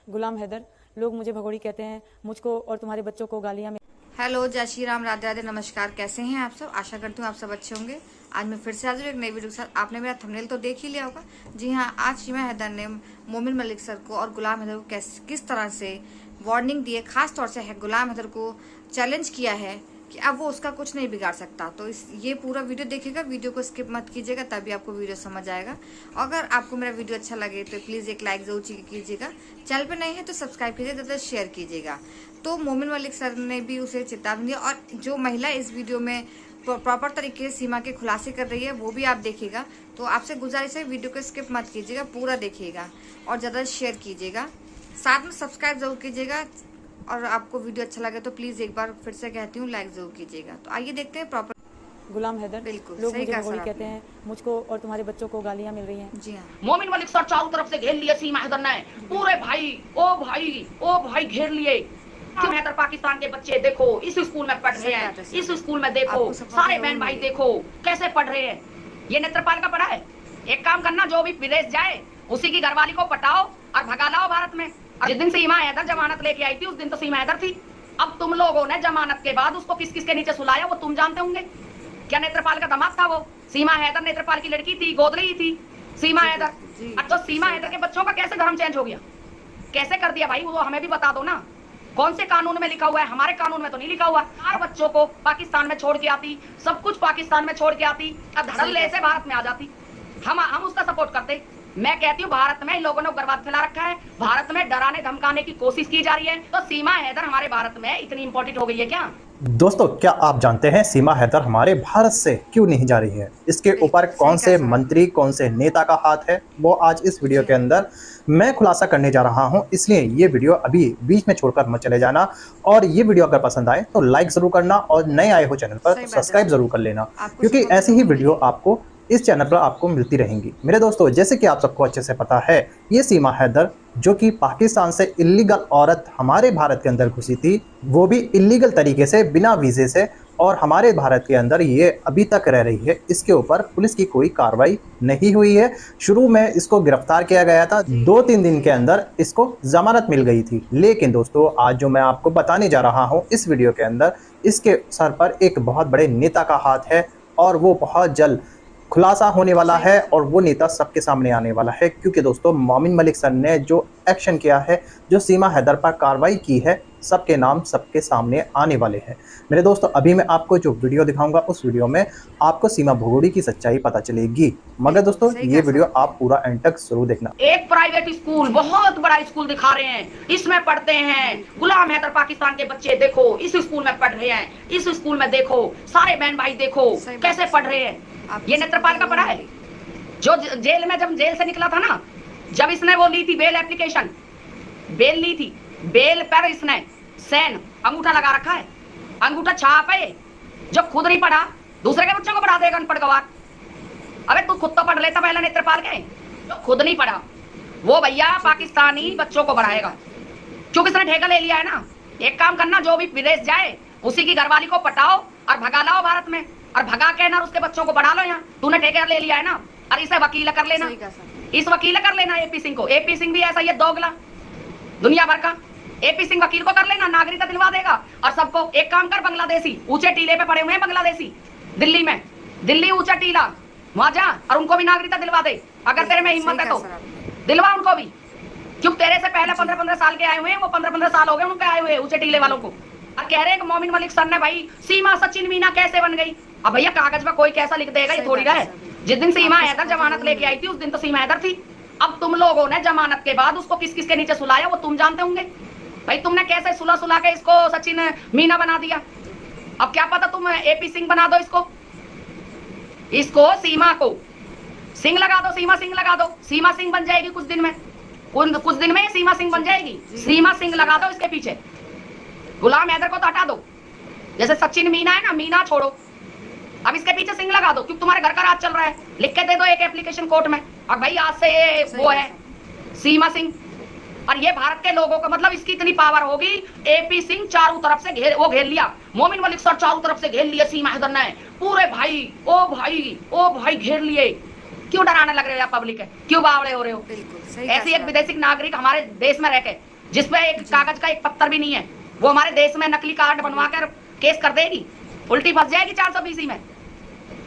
गुलाम हैदर, लोग मुझे भगोड़ी कहते हैं। मुझको और तुम्हारे बच्चों को गालियां। हेलो, जय श्री राम, राधे राधे, नमस्कार। कैसे हैं आप सब? आशा करती हूँ आप सब अच्छे होंगे। आज मैं फिर से हाजिर एक नई वीडियो के साथ। आपने मेरा थंबनेल तो देख ही लिया होगा। जी हाँ, आज सीमा हैदर ने मोमिन मलिक सर को और गुलाम हैदर को किस तरह से वार्निंग दी है। खास तौर से गुलाम हैदर को चैलेंज किया है कि अब वो उसका कुछ नहीं बिगाड़ सकता। तो ये पूरा वीडियो देखिएगा, वीडियो को स्किप मत कीजिएगा, तभी आपको वीडियो समझ आएगा। अगर आपको मेरा वीडियो अच्छा लगे तो प्लीज़ एक लाइक जरूर कीजिएगा। चैनल पे नए हैं तो सब्सक्राइब कीजिए तथा शेयर कीजिएगा। तो मोमिन मलिक सर ने भी उसे चेतावनी दी और जो महिला इस वीडियो में प्रॉपर तरीके से सीमा के खुलासे कर रही है वो भी आप देखिएगा। तो आपसे गुजारिश है वीडियो को स्किप मत कीजिएगा, पूरा देखिएगा और ज़्यादा शेयर कीजिएगा, साथ में सब्सक्राइब जरूर कीजिएगा। और आपको वीडियो अच्छा लगे तो प्लीज एक बार फिर से कहती हूँ लाइक जरूर कीजिएगा। तो आइए देखते हैं प्रॉपर। गुलाम हैदर, बिल्कुल लोग सही मुझे कहा भगोड़ी सर कहते हैं। मुझको और तुम्हारे बच्चों को गालियां मिल रही हैं। जी हाँ, मोमिन मलिक सर चारों तरफ से घेर लिए सीमा हैदर ने। पूरे भाई ओ भाई घेर लिए। क्यों हैदर पाकिस्तान के बच्चे देखो इस स्कूल में पढ़ रहे हैं, इस स्कूल में देखो सारे बहन भाई देखो कैसे पढ़ रहे हैं। ये नेत्रपाल का पढ़ा है। एक काम करना, जो भी विदेश जाए उसी की घरवाली को पटाओ और भगा लाओ भारत में। जिस दिन सीमा हैदर जमानत लेके आई थी उस दिन तो सीमा हैदर थी। अब तुम लोगों ने जमानत के बाद उसको किस किस के नीचे सुलाया वो तुम जानते होंगे। क्या नेत्रपाल का दामाद था वो? सीमा हैदर नेत्रपाल की लड़की थी, गोद रही थी सीमा हैदर। अब तो सीमा हैदर के बच्चों का कैसे धर्म चेंज हो गया, कैसे कर दिया भाई? वो हमें भी बता दो ना, कौन से कानून में लिखा हुआ है? हमारे कानून में तो नहीं लिखा हुआ। चार बच्चों को पाकिस्तान में छोड़ के आती, सब कुछ पाकिस्तान में छोड़ के आती, अब धड़ल्ले से भारत में आ जाती। हम उसका सपोर्ट करते। मैं कहती हूँ भारत में इन लोगों ने उग्रवाद फैला रखा है, भारत में डराने धमकाने की कोशिश की जा रही है। तो सीमा हैदर हमारे भारत में इतनी इंपॉर्टेंट हो गई है क्या? दोस्तों, क्या आप जानते हैं सीमा हैदर हमारे भारत से क्यों नहीं जा रही है? इसके ऊपर कौन से मंत्री, कौन से नेता का हाथ है, वो आज इस वीडियो के अंदर मैं खुलासा करने जा रहा हूं। इसलिए ये वीडियो अभी बीच में छोड़कर मत चले जाना। और ये वीडियो अगर पसंद आए तो लाइक जरूर करना और नए आए हो चैनल पर तो सब्सक्राइब जरूर कर लेना, क्योंकि ऐसी ही वीडियो आपको इस चैनल पर आपको मिलती रहेंगी। मेरे दोस्तों, जैसे कि आप सबको अच्छे से पता है, ये सीमा हैदर जो कि पाकिस्तान से इलीगल औरत हमारे भारत के अंदर घुसी थी, वो भी इलीगल तरीके से बिना वीज़े से, और हमारे भारत के अंदर ये अभी तक रह रही है। इसके ऊपर पुलिस की कोई कार्रवाई नहीं हुई है। शुरू में इसको गिरफ्तार किया गया था, 2-3 दिन के अंदर इसको जमानत मिल गई थी। लेकिन दोस्तों, आज जो मैं आपको बताने जा रहा हूँ इस वीडियो के अंदर, इसके सर पर एक बहुत बड़े नेता का हाथ है और वो बहुत जल्द खुलासा होने वाला है और वो नेता सबके सामने आने वाला है। क्योंकि दोस्तों, मोमिन मलिक सर ने जो एक्शन किया है, जो सीमा हैदर पर कार्रवाई की है, सबके नाम सबके सामने आने वाले हैं। मेरे दोस्तों, अभी मैं आपको जो वीडियो दिखाऊंगा उस वीडियो में आपको सीमा भगोड़ी की सच्चाई पता चलेगी। मगर दोस्तों, ये वीडियो आप पूरा एंड तक जरूर देखना। एक प्राइवेट स्कूल, बहुत बड़ा स्कूल दिखा रहे हैं, इसमें पढ़ते हैं गुलाम हैदर पाकिस्तान के बच्चे देखो इस स्कूल में पढ़ रहे हैं, इस स्कूल में देखो सारे बहन भाई देखो कैसे पढ़ रहे हैं। ये नेत्रपाल का पढ़ा है। जो जेल में, जब जेल से निकला था ना, जब इसने वो ली थी बेल एप्लीकेशन, बेल ली थी, बेल पर इसने सैन अंगूठा लगा रखा है, अंगूठा छाप है। जो खुद नहीं पढ़ा दूसरे के बच्चों को पढ़ा देगा अनपढ़ गवार। अबे तू खुद तो पढ़ लेता पहले नेत्रपाल के। जो खुद नहीं पढ़ा वो भैया पाकिस्तानी बच्चों को पढ़ाएगा, क्योंकि इसने ठेका ले लिया है ना। एक काम करना, जो भी विदेश जाए उसी की घरवाली को पटाओ और भगा लाओ भारत में, और भगा के ना उसके बच्चों को बढ़ा लो। यहाँ तूने ठेका ले लिया है ना, और इसे वकील कर लेना, इस वकील कर लेना एपी सिंह को। एपी सिंह भी ऐसा ये दोगला दुनिया भर का। एपी सिंह वकील को कर लेना, नागरिकता दिलवा देगा। और सबको एक काम कर, बांग्लादेशी ऊंचे टीले पे पड़े हुए हैं बांग्लादेशी दिल्ली में, दिल्ली ऊंचा टीला, वहां जा और उनको भी नागरिकता दिलवा दे। अगर तेरे में हिम्मत है तो दिलवा उनको भी, क्योंकि तेरे से पहले 15-15 साल के आए हुए हैं, वो 15-15 साल हो गए उनके आए हुए ऊंचे टीले वालों को। और कह रहे हैं कि मोमिन मलिक सर ने भाई सीमा सचिन मीना कैसे बन गई। अब भैया कागज में कोई कैसा लिख देगा, ये थोड़ी रहे। जिस दिन सीमा हैदर जमानत लेके आई थी उस दिन तो सीमा हैदर थी। अब तुम लोगों ने जमानत के बाद उसको किस किस के नीचे सुलाया वो तुम जानते होंगे। भाई तुमने कैसे सुला के इसको सचिन मीना बना दिया। अब क्या पता तुम एपी सिंह बना दो इसको सीमा को सिंह लगा दो, सीमा सिंह लगा दो, सीमा सिंह बन जाएगी कुछ दिन में, कुछ दिन में सीमा सिंह बन जाएगी। सीमा सिंह लगा दो इसके पीछे, गुलाम हैदर को तो हटा दो। जैसे सचिन मीना है ना, मीना छोड़ो, अब इसके पीछे सिंह लगा दो, क्योंकि तुम्हारे घर का राज चल रहा है। लिख के दे दो एक एप्लीकेशन कोर्ट में, और भाई आज से ये वो है सीमा सिंह। और ये भारत के लोगों को, मतलब इसकी इतनी पावर होगी, एपी सिंह चारों तरफ से घेर लिया। मोमिन मलिक सर चारों तरफ से घेर लिया सीमा हैदर ने। पूरे भाई ओ भाई घेर लिए। क्यों डराने लग रहे हो आप पब्लिक है? क्यों बावड़े हो रहे हो? बिल्कुल ऐसी एक विदेशी नागरिक हमारे देश में रह के जिसपे एक कागज का एक पत्थर भी नहीं है, वो हमारे देश में नकली कार्ड बनवा कर केस कर देगी, उल्टी फंस जाएगी 420 में।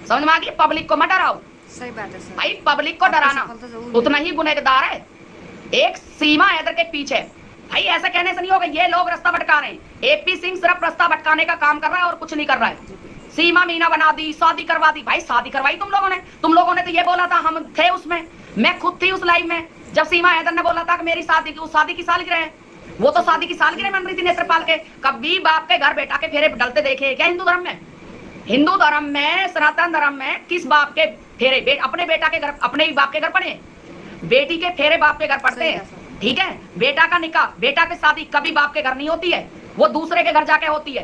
समझ में आ गई? पब्लिक को मत डराओ। सही बात है सर। भाई पब्लिक को डराना उतना ही गुनहगार है। एक सीमा हैदर के पीछे भाई ऐसा कहने से नहीं होगा ये लोग रास्ता भटका रहे हैं। एपी सिंह सिर्फ रास्ता भटकाने का काम कर रहा है और कुछ नहीं कर रहा है। सीमा मीना बना दी, शादी करवा दी। भाई शादी करवाई तुम लोगों ने तो ये बोला था, हम थे उसमें, मैं खुद थी उस लाइव में जब सीमा हैदर ने बोला था कि मेरी शादी की सालगिरह है। वो तो शादी की सालगिरह मन रही थी नेत्रपाल के। कभी बाप के घर बेटा के फेरे डलते देखे क्या हिंदू धर्म में? हिंदू धर्म में, सनातन धर्म में किस बाप के फेरे अपने बेटा के घर, अपने ही बाप के घर पड़े? बेटी के फेरे बाप के घर पड़ते हैं, ठीक है। बेटा का निकाह, बेटा की शादी कभी बाप के घर नहीं होती है, वो दूसरे के घर जाके होती है।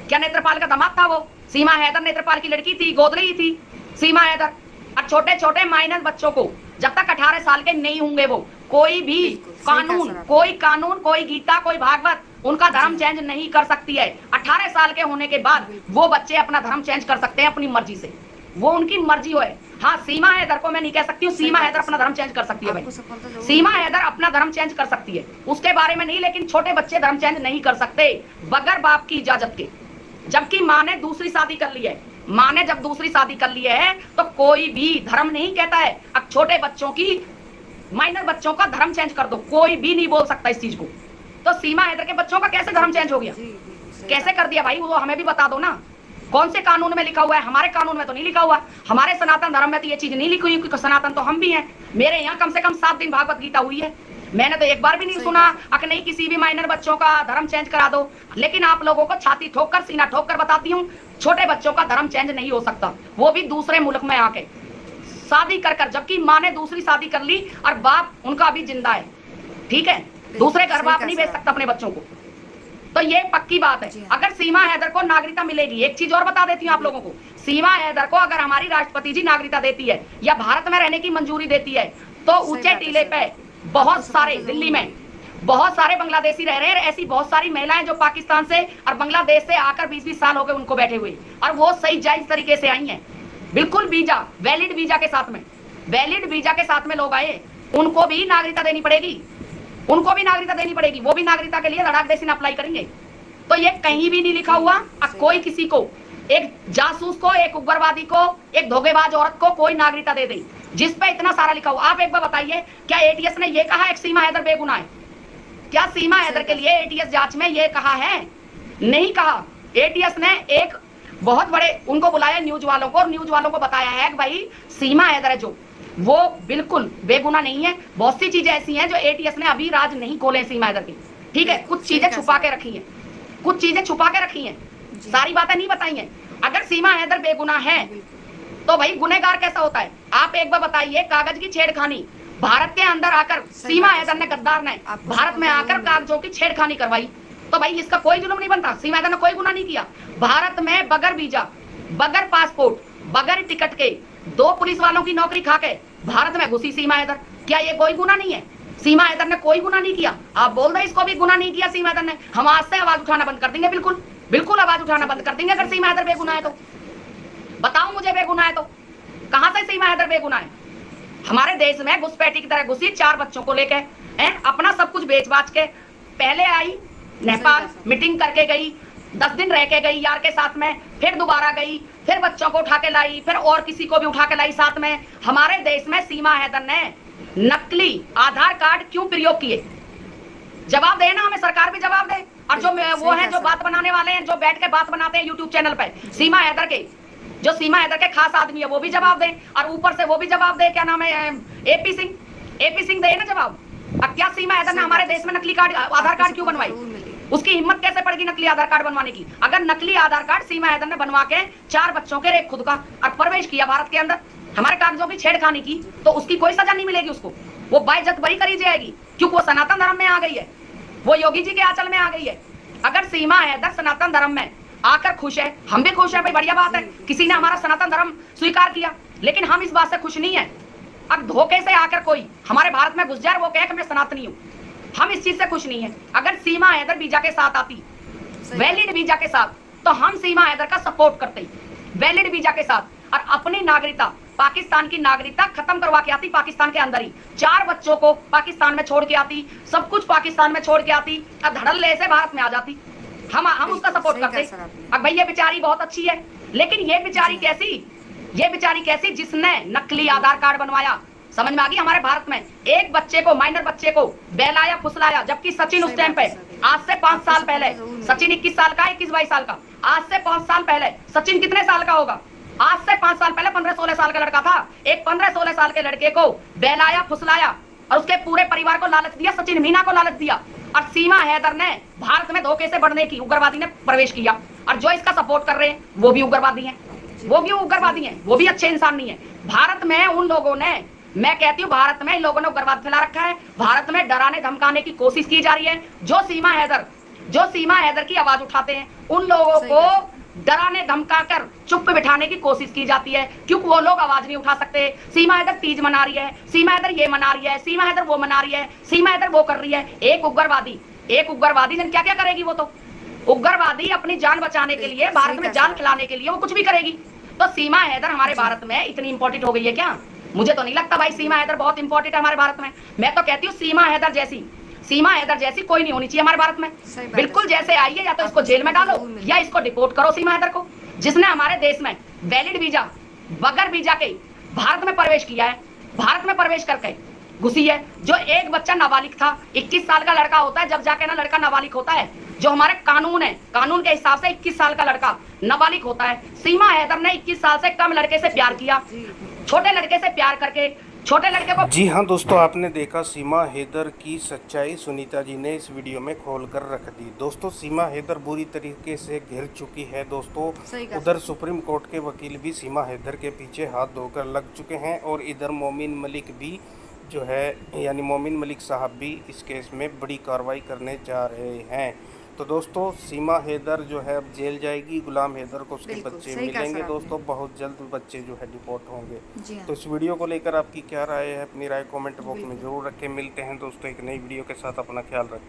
क्या नेत्रपाल का दामाद था वो? सीमा हैदर नेत्रपाल की लड़की थी, गोद रही थी सीमा हैदर। और छोटे छोटे माइनर बच्चों को जब तक 18 साल के नहीं होंगे वो कोई भी कानून, कोई गीता, कोई भागवत उनका धर्म चेंज नहीं कर सकती है। 18 साल के होने के बाद वो बच्चे अपना धर्म चेंज कर सकते हैं अपनी मर्जी से, वो उनकी मर्जी हो है। हाँ, सीमा हैदर को मैं नहीं कह सकती हूँ, सीमा हैदर अपना धर्म चेंज कर सकती है भाई। सीमा हैदर अपना धर्म चेंज कर सकती है, उसके बारे में नहीं, लेकिन छोटे बच्चे धर्म चेंज नहीं कर सकते बगैर बाप की इजाजत के। जबकि माँ ने दूसरी शादी कर ली है, माँ ने जब दूसरी शादी कर ली है तो कोई भी धर्म नहीं कहता है। अब छोटे बच्चों की, माइनर बच्चों का धर्म चेंज कर दो, कोई भी नहीं बोल सकता इस चीज को। तो सीमा हैदर के बच्चों का कैसे धर्म चेंज हो गया? कैसे कर दिया भाई? वो हमें भी बता दो ना, कौन से कानून में लिखा हुआ है? हमारे कानून में तो नहीं लिखा हुआ, हमारे सनातन धर्म में तो ये चीज नहीं लिखी हुई, क्योंकि सनातन तो हम भी हैं। मेरे यहाँ कम से कम 7 दिन भागवत गीता हुई है, मैंने तो एक बार भी नहीं सुना कि नहीं किसी भी माइनर बच्चों का धर्म चेंज करा दो। लेकिन आप लोगों को छाती ठोक कर, सीना ठोक कर बताती हूँ, छोटे बच्चों का धर्म चेंज नहीं हो सकता, वो भी दूसरे मुल्क में आके शादी कर कर। जबकि माँ ने दूसरी शादी कर ली और बाप उनका अभी जिंदा है, ठीक है। दूसरे घर बाप नहीं भेज सकता अपने बच्चों को, तो ये पक्की बात है। अगर सीमा हैदर को नागरिकता मिलेगी, एक चीज और बता देती हूँ आप लोगों को, सीमा हैदर को अगर हमारी राष्ट्रपति जी नागरिकता देती है या भारत में रहने की मंजूरी देती है, तो ऊंचे टीले पे बहुत सारे, दिल्ली में बहुत सारे बांग्लादेशी रह रहे हैं। ऐसी बहुत सारी महिलाएं जो पाकिस्तान से और बांग्लादेश से आकर 20-20 साल हो गए उनको बैठे हुए, और वो सही जायज तरीके से आई हैं, बिल्कुल वीजा, वैलिड वीजा के साथ में, वैलिड वीजा के साथ में लोग आए, उनको भी नागरिकता देनी पड़ेगी, उनको भी नागरिकता देनी पड़ेगी। वो भी नागरिकता के लिए लड़ाक देसी अप्लाई करेंगे। तो ये कहीं भी नहीं लिखा हुआ। अब कोई किसी को, एक जासूस को, एक उग्रवादी को, एक धोखेबाज औरत को कोई नागरिकता दे दे, जिस पे इतना सारा लिखा हुआ। आप एक बार बताइए, क्या एटीएस ने ये कहा है कि सीमा हैदर बेगुनाह है? क्या सीमा हैदर के लिए एटीएस जांच में ये कहा है? नहीं कहा। एटीएस ने एक बहुत बड़े उनको बुलाया न्यूज वालों को, और न्यूज वालों को बताया है कि भाई सीमा हैदर है जो, वो बिल्कुल बेगुनाह नहीं है। बहुत सी चीजें ऐसी हैं जो एटीएस ने अभी राज नहीं खोले सीमा हैदर की, ठीक है। कुछ चीजें छुपा के रखी हैं, कुछ चीजें छुपा के रखी हैं, सारी बातें नहीं बताई हैं। अगर सीमा हैदर बेगुनाह है तो भाई गुनहगार कैसा होता है? आप एक बार बताइए, कागज की छेड़खानी भारत के अंदर आकर सीमा हैदर ने, गद्दार ने भारत में आकर कागजों की छेड़खानी करवाई, तो भाई इसका कोई जुर्म नहीं बनता? सीमा हैदर ने कोई गुनाह नहीं किया। भारत में बगैर वीजा, बगैर पासपोर्ट, बगैर टिकट के 2 पुलिस वालों की नौकरी खाके भारत में घुसी सीमा हैदर, क्या ये कोई गुनाह नहीं है? सीमा हैदर ने कोई गुनाह नहीं किया। आप बोल रहे इसको भी गुनाह नहीं किया सीमा हैदर ने। हम आज से आवाज उठाना बंद कर देंगे, बिल्कुल बिल्कुल आवाज उठाना बंद कर देंगे अगर सीमा हैदर बेगुनाह है तो। बताओ मुझे, बेगुनाह है तो कहां से सीमा हैदर बेगुनाह है? हमारे देश में घुसपैठी की तरह घुसी, 4 बच्चों को लेके, अपना सब कुछ बेच बाच के पहले आई नेपाल, मीटिंग करके गई, 10 दिन रह के गई यार के साथ में, फिर दोबारा गई, फिर बच्चों को उठा के लाई, फिर और किसी को भी उठा के लाई साथ में। हमारे देश में सीमा हैदर ने नकली आधार कार्ड क्यों प्रयोग किए? जवाब दे ना, हमें सरकार भी जवाब दे। और जो वो है जो बात बनाने वाले हैं, जो बैठ के बात बनाते हैं यूट्यूब चैनल पे, सीमा हैदर के, जो सीमा हैदर के खास आदमी है, वो भी जवाब दे, और ऊपर से वो भी जवाब दे, क्या नाम है, एपी सिंह दे ना जवाब। अब क्या सीमा हैदर ने हमारे देश में नकली कार्ड, आधार कार्ड क्यों बनवाई? उसकी हिम्मत कैसे पड़ेगी नकली आधार कार्ड बनवाने की? अगर नकली आधार कार्ड सीमा हैदर ने बनवा के 4 बच्चों के रेप खुद का और प्रवेश किया भारत के अंदर, हमारे कागजों की छेड़खानी की, तो उसकी कोई सजा नहीं मिलेगी उसको, वो बाइज्जत बरी करी जाएगी, क्योंकि वो सनातन धर्म में आ गई है, वो योगी जी के आंचल में आ गई है। अगर सीमा हैदर सनातन धर्म में आकर खुश है, हम भी खुश है भाई, बढ़िया बात है, किसी ने हमारा सनातन धर्म स्वीकार किया। लेकिन हम इस बात से खुश नहीं है अब धोखे से आकर कोई हमारे भारत में घुस जाए, वो कहे कि मैं सनातनी हूँ, हम इस चीज से खुश नहीं है। अगर सीमा हैदर वीजा के साथ आती, वैलिड वीजा के साथ, तो हम सीमा हैदर का सपोर्ट करते, वैलिड वीजा के साथ, और अपनी नागरिकता पाकिस्तान की नागरिकता खत्म करवा के आती, पाकिस्तान के अंदर ही 4 बच्चों को पाकिस्तान में छोड़ के आती, सब कुछ पाकिस्तान में छोड़ के आती, अब धड़ल्ले से भारत में आ जाती। हम उसका सपोर्ट करते। अब भाई ये बेचारी बहुत अच्छी है, लेकिन ये बेचारी कैसी जिसने नकली आधार कार्ड बनवाया। समझ में आ गई? हमारे भारत में एक बच्चे को, माइनर बच्चे को बहलाया फुसलाया, जबकि सचिन उस टाइम पे, आज से 5 साल पहले, सचिन 21 साल का, 21-22 साल का, आज से 5 साल पहले सचिन कितने साल का होगा? आज से 5 साल पहले 15-16 साल का लड़का था। एक 15-16 साल के लड़के को बहलाया फुसलाया और उसके पूरे परिवार को लालच दिया, सचिन मीना को लालच दिया, और सीमा हैदर ने भारत में धोखे से बढ़ने की, उग्रवादी ने प्रवेश किया। और जो इसका सपोर्ट कर रहे हैं वो भी उग्रवादी हैं, वो भी अच्छे इंसान नहीं है। भारत में उन लोगों ने, मैं कहती हूँ भारत में इन लोगों ने उग्रवाद फैला रखा है। भारत में डराने धमकाने की कोशिश की जा रही है। जो सीमा हैदर की आवाज उठाते हैं उन लोगों को डराने धमकाकर चुप बिठाने की कोशिश की जाती है, क्योंकि वो लोग आवाज नहीं उठा सकते। सीमा हैदर तीज मना रही है, सीमा हैदर ये मना रही है, सीमा हैदर वो मना रही है, सीमा हैदर वो कर रही है। एक उग्रवादी जन क्या क्या करेगी? वो तो उग्रवादी अपनी जान बचाने के लिए, भारत में जान खिलाने के लिए वो कुछ भी करेगी। तो सीमा हैदर हमारे भारत में इतनी इंपॉर्टेंट हो गई है क्या? मुझे तो नहीं लगता भाई सीमा हैदर बहुत इंपॉर्टेंट है हमारे भारत में। मैं तो कहती हूँ सीमा हैदर जैसी कोई नहीं होनी चाहिए हमारे भारत में। बिल्कुल जैसे आई है, या तो इसको जेल में डालो या इसको डिपोर्ट करो सीमा हैदर को, जिसने हमारे देश में वैलिड वीजा, बगैर वीजा के भारत में प्रवेश किया है, भारत में प्रवेश करके घुसी है। जो एक बच्चा नाबालिग था, 21 साल का लड़का होता है जब जाके ना लड़का नाबालिग होता है। जो हमारे कानून है, कानून के हिसाब से 21 साल का लड़का नाबालिग होता है। सीमा हैदर ने 21 साल से कम लड़के से प्यार किया, छोटे लड़के से प्यार करके छोटे लड़के को। जी हाँ दोस्तों, आपने देखा सीमा हैदर की सच्चाई सुनीता जी ने इस वीडियो में खोल कर रख दी। दोस्तों सीमा हैदर बुरी तरीके से घिर चुकी है। दोस्तों उधर सुप्रीम कोर्ट के वकील भी सीमा हैदर के पीछे हाथ धोकर लग चुके हैं, और इधर मोमिन मलिक भी जो है, यानी मोमिन मलिक साहब भी इस केस में बड़ी कार्रवाई करने जा रहे हैं। तो दोस्तों सीमा हैदर जो है अब जेल जाएगी, गुलाम हैदर को उसके बच्चे मिलेंगे। दोस्तों बहुत जल्द बच्चे जो है डिपोर्ट होंगे। तो इस वीडियो को लेकर आपकी क्या राय है? अपनी राय कमेंट बॉक्स में जरूर रखें। मिलते हैं दोस्तों एक नई वीडियो के साथ, अपना ख्याल रखें।